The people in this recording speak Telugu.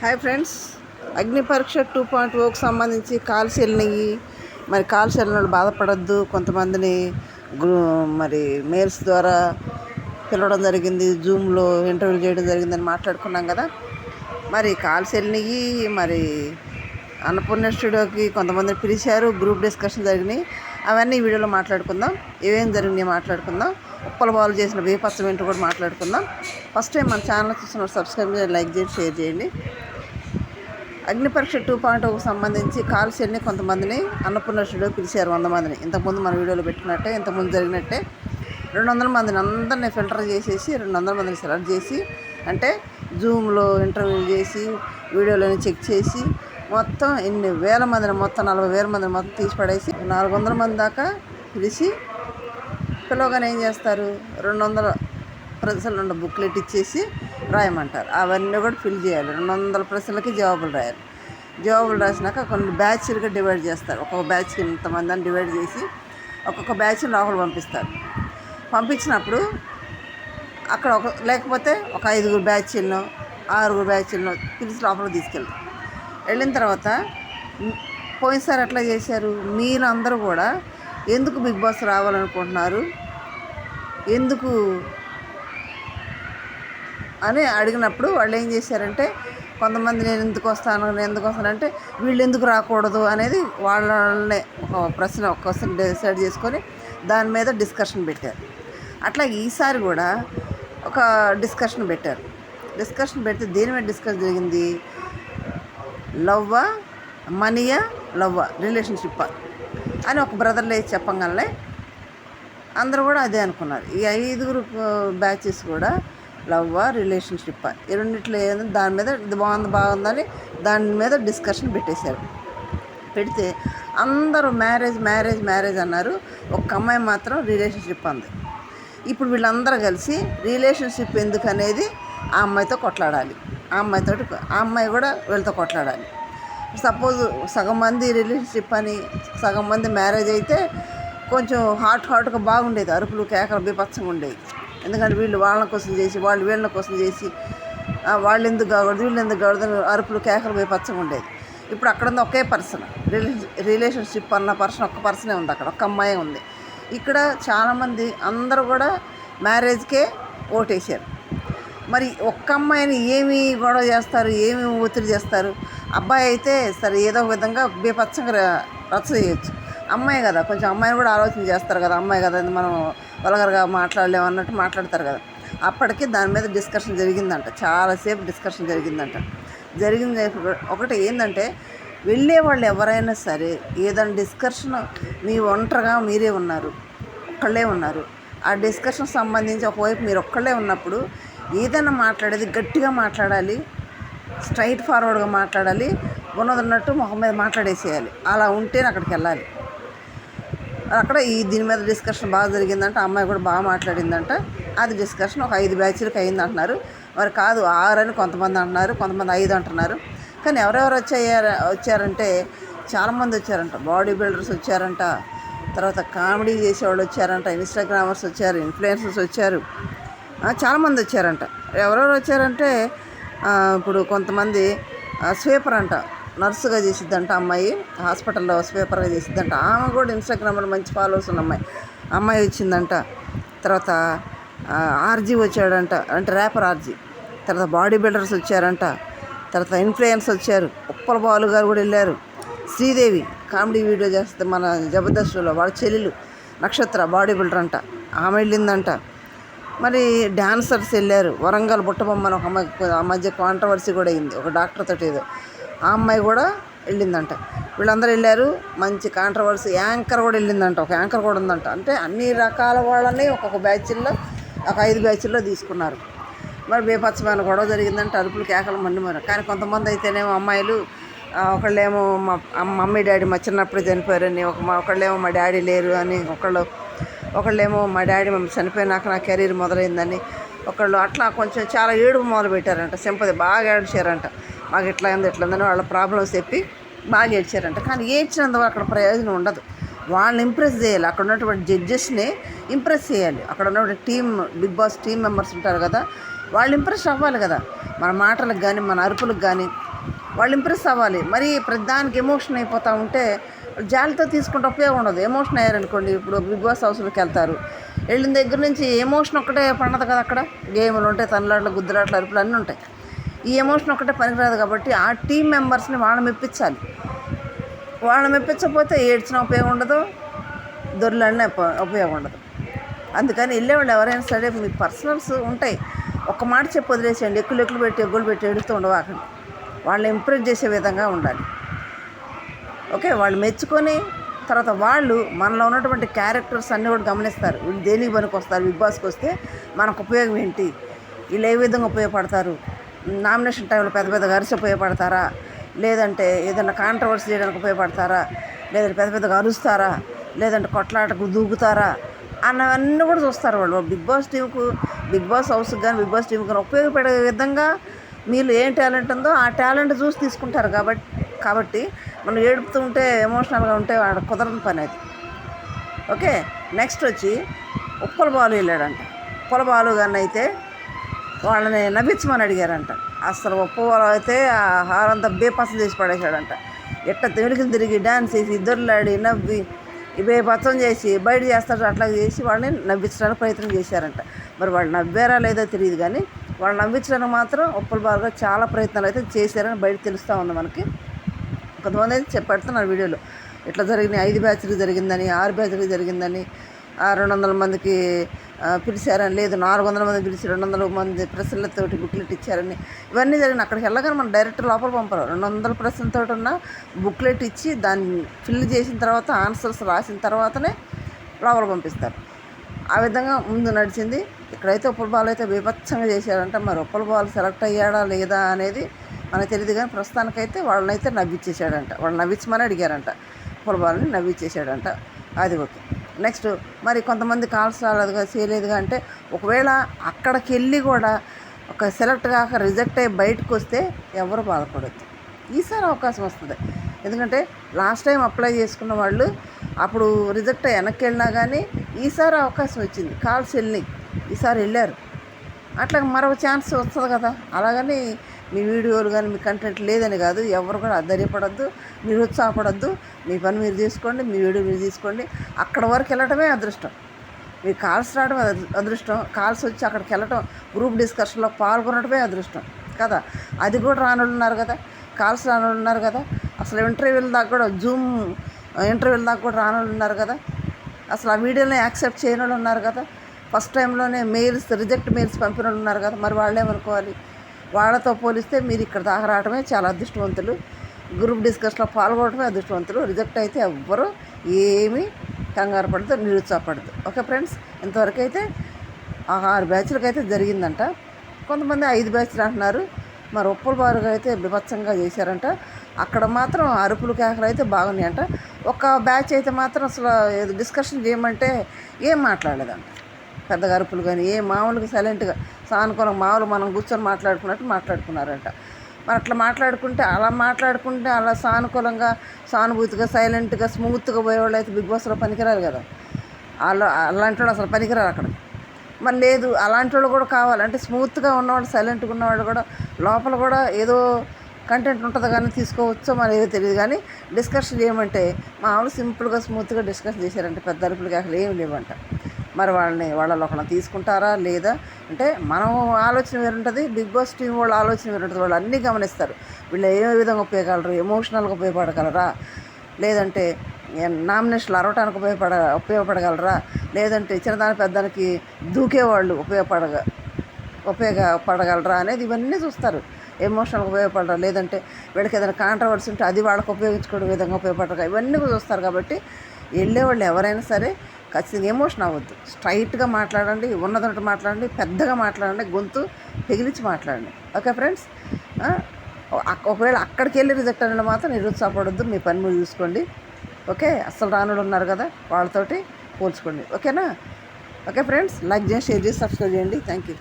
హాయ్ ఫ్రెండ్స్, అగ్ని పరీక్ష 2.0కి సంబంధించి కాల్స్ వెళ్ళినాయి. మరి కాల్స్ వెళ్ళిన వాళ్ళు బాధపడద్దు. కొంతమందిని మరి మెయిల్స్ ద్వారా పిలవడం జరిగింది, జూమ్లో ఇంటర్వ్యూ చేయడం జరిగిందని మాట్లాడుకున్నాం కదా. మరి కాల్స్ వెళ్ళినాయి. మరి అన్నపూర్ణ స్టూడియోకి కొంతమందిని పిలిచారు, గ్రూప్ డిస్కషన్ జరిగినాయి. అవన్నీ వీడియోలో మాట్లాడుకుందాం. ఏమేమి జరిగినాయి మాట్లాడుకుందాం. ఉప్పల బాలు చేసిన బీపత్సం ఏంటో కూడా మాట్లాడుకుందాం. ఫస్ట్ టైం మన ఛానల్ చూస్తున్న సబ్స్క్రైబ్ చేయండి, లైక్ చేయండి, షేర్ చేయండి. అగ్ని పరీక్ష 2.0కు సంబంధించి కాల్స్ అన్ని కొంతమందిని అన్నపూర్ణ స్టూడియో పిలిచారు, 100 మందిని. ఇంతకుముందు మన వీడియోలో పెట్టుకున్నట్టే, ఇంతకుముందు జరిగినట్టే 200 మందిని అందరినీ ఫిల్టర్ చేసేసి 200 మందిని సెలెక్ట్ చేసి, అంటే జూమ్లో ఇంటర్వ్యూ చేసి వీడియోలని చెక్ చేసి మొత్తం ఎన్ని వేల మందిని, మొత్తం 40,000 మందిని మొత్తం తీసి పడేసి 400 మంది దాకా పిలిచి పిలవగానే ఏం చేస్తారు, 200 ప్రశ్నలు ఉన్న బుక్లెట్ ఇచ్చేసి రాయమంటారు. అవన్నీ కూడా ఫిల్ చేయాలి. 200 ప్రశ్నలకి జవాబులు రాయాలి. జవాబులు రాసినాక కొన్ని బ్యాచ్లుగా డివైడ్ చేస్తారు. ఒక్కొక్క బ్యాచ్కి ఇంతమంది అని డివైడ్ చేసి ఒక్కొక్క బ్యాచ్ని లోపల పంపిస్తారు. పంపించినప్పుడు అక్కడ లేకపోతే ఒక 5 బ్యాచ్లను 6 బ్యాచ్లను పిలిచి లోపల తీసుకెళ్తారు. వెళ్ళిన తర్వాత పోయినసారి ఎట్లా చేశారు, మీరు అందరూ కూడా ఎందుకు బిగ్ బాస్ రావాలనుకుంటున్నారు, ఎందుకు అని అడిగినప్పుడు వాళ్ళు ఏం చేశారంటే, కొంతమంది నేను ఎందుకు వస్తానంటే వీళ్ళు ఎందుకు రాకూడదు అనేది వాళ్ళనే ఒక క్వశ్చన్ డిసైడ్ చేసుకొని దాని మీద డిస్కషన్ పెట్టారు. అట్లా ఈసారి కూడా ఒక డిస్కషన్ పెట్టారు. డిస్కషన్ పెడితే దేని మీద డిస్కషన్ జరిగింది, లవ్వా మనీయా లవ్వా రిలేషన్షిప్పా అని ఒక బ్రదర్ లేచి చెప్పగానే అందరూ కూడా అదే అనుకున్నారు. ఈ 5 బ్యాచెస్ కూడా లవ్వా రిలేషన్షిప్పా ఈ రెండిట్లో ఏదో దాని మీద ఇది బాగుందని దాని మీద డిస్కషన్ పెట్టేశారు. పెడితే అందరూ మ్యారేజ్ అన్నారు. ఒక అమ్మాయి మాత్రం రిలేషన్షిప్ అంది. ఇప్పుడు వీళ్ళందరూ కలిసి రిలేషన్షిప్ ఎందుకు అనేది ఆ అమ్మాయితో కొట్లాడాలి. ఆ అమ్మాయి కూడా వీళ్ళతో కొట్లాడాలి. సపోజ్ సగం మంది రిలేషన్షిప్ అని, సగం మంది మ్యారేజ్ అయితే కొంచెం హాట్గా బాగుండేది. అరుపులు కేకలు బీభత్సంగా ఉండేది. ఎందుకంటే వీళ్ళు వాళ్ళ కోసం చేసి, వాళ్ళు వీళ్ళ కోసం చేసి, వాళ్ళు ఎందుకు కాకూడదు, వీళ్ళు ఎందుకు కాకూడదు, అరుపులు కేకలు బీభత్సంగా ఉండేది. ఇప్పుడు అక్కడ ఉంది ఒకే పర్సన్, రిలేషన్షిప్ అన్న ఒక్క పర్సనే ఉంది. అక్కడ ఒక్క అమ్మాయి ఉంది. ఇక్కడ చాలామంది అందరూ కూడా మ్యారేజ్కే ఓటేశారు. మరి ఒక్క అమ్మాయిని ఏమి గొడవ చేస్తారు, ఏమి ఒత్తిడి చేస్తారు. అబ్బాయి అయితే సరే ఏదో ఒక విధంగా బీభత్సంగా రచ్చ చేయొచ్చు. అమ్మాయి కదా, కొంచెం అమ్మాయిని కూడా ఆలోచన చేస్తారు కదా. అమ్మాయి కదా, మనం వల్గర్గా మాట్లాడలేము అన్నట్టు మాట్లాడతారు కదా. అప్పటికి దాని మీద డిస్కషన్ జరిగిందంట, చాలాసేపు డిస్కషన్ జరిగిందంట. జరిగింది ఒకటి ఏంటంటే, వెళ్ళే వాళ్ళు ఎవరైనా సరే ఏదైనా డిస్కషన్ మీ ఒంటరిగా మీరే ఉన్నారు, ఒక్కళ్ళే ఉన్నారు. ఆ డిస్కషన్ సంబంధించి ఒకవైపు మీరు ఒక్కళ్ళే ఉన్నప్పుడు ఏదైనా మాట్లాడేది గట్టిగా మాట్లాడాలి, స్ట్రైట్ ఫార్వర్డ్గా మాట్లాడాలి, ఉన్నదన్నట్టు మొహం మీద మాట్లాడేసేయాలి. అలా ఉంటేనే అక్కడికి వెళ్ళాలి. అక్కడ దీని మీద డిస్కషన్ బాగా జరిగిందంట. అమ్మాయి కూడా బాగా మాట్లాడిందంట. అది డిస్కషన్ ఒక 5 బ్యాచ్లకు అయింది అంటున్నారు. మరి కాదు 6 అని కొంతమంది అంటున్నారు, కొంతమంది 5 అంటున్నారు. కానీ ఎవరెవరు వచ్చారంటే చాలామంది వచ్చారంట. బాడీ బిల్డర్స్ వచ్చారంట, తర్వాత కామెడీ చేసేవాళ్ళు వచ్చారంట, ఇన్స్టాగ్రామర్స్ వచ్చారు, ఇన్ఫ్లుయెన్సర్స్ వచ్చారు, చాలామంది వచ్చారంట. ఎవరెవరు వచ్చారంటే ఇప్పుడు కొంతమంది స్వీపర్ అంట, నర్సుగా చేసిద్దంట అమ్మాయి, హాస్పిటల్లో స్వీపర్గా చేసిద్దంట. ఆమె కూడా ఇన్స్టాగ్రామ్లో మంచి ఫాలోవర్స్ ఉన్న అమ్మాయి వచ్చిందంట. తర్వాత ఆర్జీ వచ్చాడంట, అంటే ర్యాపర్ ఆర్జీ. తర్వాత బాడీ బిల్డర్స్ వచ్చారంట, తర్వాత ఇన్ఫ్లుయెన్స్ వచ్చారు. ఉప్పల బాలు గారు కూడా వెళ్ళారు. శ్రీదేవి కామెడీ వీడియో చేస్తే మన జబర్దస్త్లో వాళ్ళ చెల్లెలు నక్షత్ర బాడీ బిల్డర్ అంట, ఆమె వెళ్ళిందంట. మరి డాన్సర్స్ వెళ్ళారు. వరంగల్ బుట్టబొమ్మని ఒక అమ్మాయి ఆ మధ్య కాంట్రవర్సీ కూడా అయింది, ఒక డాక్టర్ తోటి ఏదో, ఆ అమ్మాయి కూడా వెళ్ళిందంట. వీళ్ళందరూ వెళ్ళారు. మంచి కాంట్రవర్సీ. యాంకర్ కూడా వెళ్ళిందంట, ఒక యాంకర్ కూడా ఉందంట. అంటే అన్ని రకాల వాళ్ళని ఒక్కొక్క బ్యాచ్ల్లో ఒక 5 బ్యాచ్ల్లో తీసుకున్నారు. మరి బేపచ్చమైన గొడవ జరిగిందంటే అరుపులు కేకలు మరి. కానీ కొంతమంది అయితేనేమో అమ్మాయిలు ఒకళ్ళేమో మా మమ్మీ డాడీ మా చిన్నప్పుడు చనిపోయారని, ఒకళ్ళేమో మా డాడీ లేరు అని, ఒకళ్ళేమో మా డాడీ చనిపోయినాక నా కెరీర్ మొదలైందని, ఒకళ్ళు అట్లా కొంచెం చాలా ఏడుపు మొదలు పెట్టారంట. సింపతి బాగా ఏడ్చారంట. మాకు ఇట్లా ఉందని వాళ్ళ ప్రాబ్లమ్స్ చెప్పి బాగా ఏడ్చారంట. కానీ ఏడ్చినందుకు అక్కడ ప్రయోజనం ఉండదు. వాళ్ళని ఇంప్రెస్ చేయాలి, అక్కడ ఉన్నటువంటి జడ్జెస్ని ఇంప్రెస్ చేయాలి. అక్కడ ఉన్నటువంటి బిగ్ బాస్ టీం మెంబర్స్ ఉంటారు కదా, వాళ్ళు ఇంప్రెస్ అవ్వాలి కదా. మన మాటలకు కానీ మన అరుపులకు కానీ వాళ్ళు ఇంప్రెస్ అవ్వాలి. మరి ప్రతిదానికి ఎమోషన్ అయిపోతూ ఉంటే జాలితో తీసుకుంటే ఉపయోగం ఉండదు. ఎమోషన్ అయ్యారనుకోండి, ఇప్పుడు బిగ్ బాస్ హౌస్లోకి వెళ్తారు, వెళ్ళిన దగ్గర నుంచి ఎమోషన్ ఒక్కటే పడదు కదా. అక్కడ గేములు ఉంటాయి, తనలాట్లు, గుద్దులాట్లు, అరుపులు అన్నీ ఉంటాయి. ఈ ఎమోషన్ ఒక్కటే పనికిరాదు కాబట్టి ఆ టీం మెంబర్స్ని వాళ్ళని మెప్పించాలి. వాళ్ళని మెప్పించకపోతే ఏడ్చిన ఉపయోగం ఉండదు, దొర్లాడిన ఉపయోగం ఉండదు. అందుకని వెళ్ళేవాళ్ళు ఎవరైనా సరే మీ పర్సనల్స్ ఉంటాయి, ఒక్క మాట చెప్పి వదిలేసేయండి. ఎక్కులు పెట్టి ఎగ్గులు పెట్టి ఏడుస్తూ ఉండవాకండి. వాళ్ళని ఇంప్రెస్ చేసే విధంగా ఉండాలి. ఓకే, వాళ్ళు మెచ్చుకొని తర్వాత వాళ్ళు మనలో ఉన్నటువంటి క్యారెక్టర్స్ అన్నీ కూడా గమనిస్తారు. వీళ్ళు దేనికి పనికి వస్తారు, బిగ్ బాస్కి వస్తే మనకు ఉపయోగం ఏంటి, వీళ్ళు ఏ విధంగా ఉపయోగపడతారు, నామినేషన్ టైంలో పెద్ద పెద్దగా అరిచి ఉపయోగపడతారా, లేదంటే ఏదైనా కాంట్రవర్సీ చేయడానికి ఉపయోగపడతారా, లేదంటే పెద్ద పెద్దగా అరుస్తారా, లేదంటే కొట్లాటకు దూకుతారా అన్నవన్నీ కూడా చూస్తారు వాళ్ళు. బిగ్ బాస్ టీంకు, బిగ్ బాస్ హౌస్కి కానీ బిగ్ బాస్ టీంకి కానీ ఉపయోగపడే విధంగా మీరు ఏం టాలెంట్ ఉందో ఆ టాలెంట్ చూసి తీసుకుంటారు. కాబట్టి మనం ఏడుపుతూ ఉంటే, ఎమోషనల్గా ఉంటే వాడు కుదరని పని అది. ఓకే, నెక్స్ట్ వచ్చి ఉప్పల బాలు వెళ్ళాడంట. ఉప్పల బాలు గారిని అయితే వాళ్ళని నవ్వించమని అడిగారంట. అసలు ఉప్పల అయితే ఆ హారంతా బేపసం చేసి పడేశాడంట. ఎట్ట వెనుకలు తిరిగి డ్యాన్స్ చేసి దొర్లాడి నవ్వి బేపత్సం చేసి బయట చేస్తాడు, అట్లా చేసి వాళ్ళని నవ్వించడానికి ప్రయత్నం చేశారంట. మరి వాళ్ళు నవ్వారా లేదో తెలియదు, కానీ వాళ్ళు నవ్వించడానికి మాత్రం ఉప్పల బాలు గారు చాలా ప్రయత్నాలు అయితే చేశారని బయట తెలుస్తూ ఉంది మనకి. కొంతమంది అయితే పెడుతున్నారు వీడియోలో, ఇట్లా జరిగినాయి, 5 బ్యాచ్లకు జరిగిందని, 6 బ్యాచ్లకు జరిగిందని, 200 మందికి పిలిచారని, లేదు 400 మంది పిలిచి 200 మంది ప్రశ్నలతోటి బుక్లెట్ ఇచ్చారని, ఇవన్నీ జరిగిన అక్కడికి వెళ్ళగానే మన డైరెక్ట్ లోపల పంపరు. 200 ప్రశ్నలతో ఉన్న బుక్లెట్ ఇచ్చి దాన్ని ఫిల్ చేసిన తర్వాత ఆన్సర్స్ రాసిన తర్వాతనే లోపల పంపిస్తారు. ఆ విధంగా ముందు నడిచింది. ఇక్కడైతే ఉప్పల బాలు అయితే బీభత్సంగా చేశారంట. మరి ఉప్పల బాలు సెలెక్ట్ అయ్యాడా లేదా అనేది మనకు తెలియదు, కానీ ప్రస్తుతానికైతే వాళ్ళనైతే నవ్విచ్చేసాడంట. వాళ్ళు నవ్వించమని అడిగారంట, ఉప్పల బాలుని నవ్విచ్చేసాడంట. అది ఓకే. నెక్స్ట్ మరి కొంతమంది కాల్స్ రాలేదుగా, చేయలేదుగా అంటే, ఒకవేళ అక్కడికి వెళ్ళి కూడా ఒక సెలెక్ట్ కాక రిజెక్ట్ అయ్యి బయటకు వస్తే ఎవరు బాధపడద్దు. ఈసారి అవకాశం వస్తుంది. ఎందుకంటే లాస్ట్ టైం అప్లై చేసుకున్న వాళ్ళు అప్పుడు రిజెక్ట్ అయ్యి వెనక్కి వెళ్ళినా కానీ ఈసారి అవకాశం వచ్చింది, కాల్స్ వెళ్ళి ఈసారి వెళ్ళారు. అట్లా మరొక ఛాన్స్ వస్తుంది కదా. అలాగని మీ వీడియోలు కానీ మీ కంటెంట్ లేదని కాదు, ఎవరు కూడా అధైర్యపడద్దు, మీరు ఉత్సాహపడద్దు. మీ పని మీరు తీసుకోండి, మీ వీడియో మీరు తీసుకోండి. అక్కడ వరకు వెళ్ళటమే అదృష్టం. మీకు కాల్స్ రావడం అదృష్టం, కాల్స్ వచ్చి అక్కడికి వెళ్ళటం, గ్రూప్ డిస్కషన్లో పాల్గొనడమే అదృష్టం కదా. అది కూడా రానోళ్ళు ఉన్నారు కదా, కాల్స్ రానోళ్ళు ఉన్నారు కదా, అసలు ఇంటర్వ్యూల దాకా కూడా జూమ్ ఇంటర్వ్యూల దాకా కూడా రానోళ్ళు ఉన్నారు కదా, అసలు ఆ వీడియోని యాక్సెప్ట్ చేయని వాళ్ళు ఉన్నారు కదా, ఫస్ట్ టైంలోనే మెయిల్స్ రిజెక్ట్ మెయిల్స్ పంపిన వాళ్ళు ఉన్నారు కదా. మరి వాళ్ళేమనుకోవాలి? వాళ్ళతో పోలిస్తే మీరు ఇక్కడ దాకా రావడమే చాలా అదృష్టవంతులు, గ్రూప్ డిస్కషన్లో పాల్గొనడమే అదృష్టవంతులు. రిజెక్ట్ అయితే ఎవ్వరూ ఏమీ కంగారు పడదు, నిరుత్సాహపడదు. ఓకే ఫ్రెండ్స్, ఇంతవరకు అయితే 6 బ్యాచ్లకు అయితే జరిగిందంట. కొంతమంది 5 బ్యాచ్లు అంటున్నారు. మరి ఉప్పల బాలు అయితే బీభత్సంగా చేశారంట. అక్కడ మాత్రం అరుపులు కేకలు అయితే బాగున్నాయంట. ఒక బ్యాచ్ అయితే మాత్రం అసలు డిస్కషన్ చేయమంటే ఏం మాట్లాడలేదంట. పెద్దగా అరుపులు కానీ మామూలుగా సైలెంట్గా సానుకూలంగా మామూలు మనం కూర్చొని మాట్లాడుకున్నట్టు మాట్లాడుకున్నారంట. మరి అట్లా మాట్లాడుకుంటే అలా సానుకూలంగా, సానుభూతిగా, సైలెంట్గా, స్మూత్గా పోయేవాళ్ళు అయితే బిగ్ బాస్లో పనికిరారు కదా. అలాంటి వాళ్ళు అసలు పనికిరారు అక్కడ. మరి లేదు, అలాంటి వాళ్ళు కూడా కావాలంటే స్మూత్గా ఉన్నవాళ్ళు, సైలెంట్గా ఉన్నవాళ్ళు కూడా లోపల కూడా ఏదో కంటెంట్ ఉంటుంది కానీ తీసుకోవచ్చో మరి ఏదో తెలియదు. కానీ డిస్కషన్ చేయమంటే మామూలు సింపుల్గా స్మూత్గా డిస్కషన్ చేశారంటే పెద్ద అరుపులకి అసలు ఏమి లేవంట. మరి వాళ్ళలో ఒకళ్ళని తీసుకుంటారా లేదా అంటే మనం ఆలోచన వేరుంటుంది, బిగ్ బాస్ టీం వాళ్ళ ఆలోచన వేరుంటుంది. వాళ్ళు అన్నీ గమనిస్తారు. వీళ్ళు ఏ విధంగా ఉపయోగగలరు, ఎమోషనల్గా ఉపయోగపడగలరా, లేదంటే నామినేషన్లు అరవటానికి ఉపయోగపడగలరా, లేదంటే చిన్నదాని పెద్దానికి దూకేవాళ్ళు ఉపయోగపడగలరా అనేది ఇవన్నీ చూస్తారు. ఎమోషనల్గా ఉపయోగపడరా, లేదంటే వీళ్ళకి ఏదైనా కాంట్రవర్సీ ఉంటే అది వాళ్ళకి ఉపయోగించుకునే విధంగా ఉపయోగపడరా, ఇవన్నీ కూడా చూస్తారు. కాబట్టి వెళ్ళేవాళ్ళు ఎవరైనా సరే ఖచ్చితంగా ఎమోషన్ అవ్వద్దు, స్ట్రైట్గా మాట్లాడండి, ఉన్నదంటూ మాట్లాడండి, పెద్దగా మాట్లాడండి, గొంతు పెగిలించి మాట్లాడండి. ఓకే ఫ్రెండ్స్, ఒకవేళ అక్కడికి వెళ్ళి రిజెక్ట్ అనేది మాత్రం నిరుత్సాహపడొద్దు, మీ పని మీరు చూసుకోండి. ఓకే, అస్సలు రానుడు ఉన్నారు కదా, వాళ్ళతోటి పోల్చుకోండి. ఓకేనా? ఓకే ఫ్రెండ్స్, లైక్ చేయండి, షేర్ చేసి సబ్స్క్రైబ్ చేయండి. Thank you.